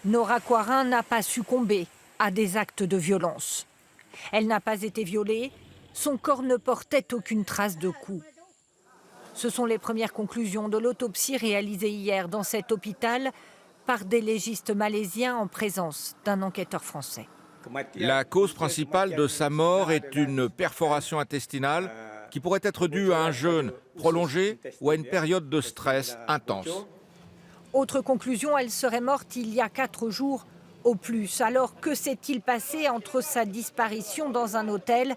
Nora Quarin n'a pas succombé à des actes de violence. Elle n'a pas été violée, son corps ne portait aucune trace de coup. Ce sont les premières conclusions de l'autopsie réalisée hier dans cet hôpital par des légistes malaisiens en présence d'un enquêteur français. La cause principale de sa mort est une perforation intestinale qui pourrait être due à un jeûne prolongé ou à une période de stress intense. Autre conclusion, elle serait morte il y a 4 jours au plus. Alors que s'est-il passé entre sa disparition dans un hôtel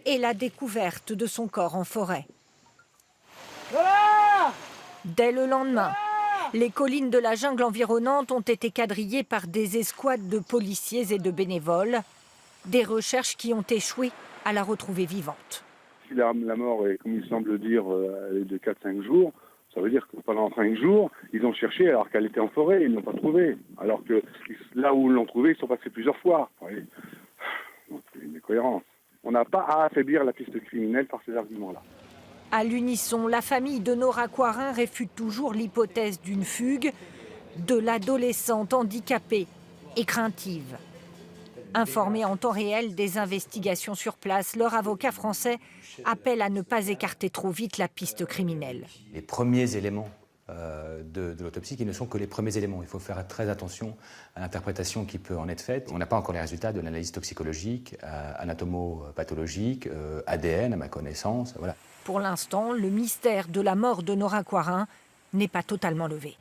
et la découverte de son corps en forêt? Dès le lendemain, les collines de la jungle environnante ont été quadrillées par des escouades de policiers et de bénévoles. Des recherches qui ont échoué à la retrouver vivante. Si la mort est, comme il semble dire, de 4-5 jours, ça veut dire que pendant 5 jours, ils ont cherché alors qu'elle était en forêt, ils ne l'ont pas trouvée. Alors que là où ils l'ont trouvée, ils sont passés plusieurs fois. C'est une incohérence. On n'a pas à affaiblir la piste criminelle par ces arguments-là. À l'unisson, la famille de Nora Quarin réfute toujours l'hypothèse d'une fugue de l'adolescente handicapée et craintive. Informés en temps réel des investigations sur place, leur avocat français appelle à ne pas écarter trop vite la piste criminelle. Les premiers éléments de l'autopsie, qui ne sont que les premiers éléments. Il faut faire très attention à l'interprétation qui peut en être faite. On n'a pas encore les résultats de l'analyse toxicologique, anatomopathologique, ADN à ma connaissance. Voilà. Pour l'instant, le mystère de la mort de Nora Quarin n'est pas totalement levé.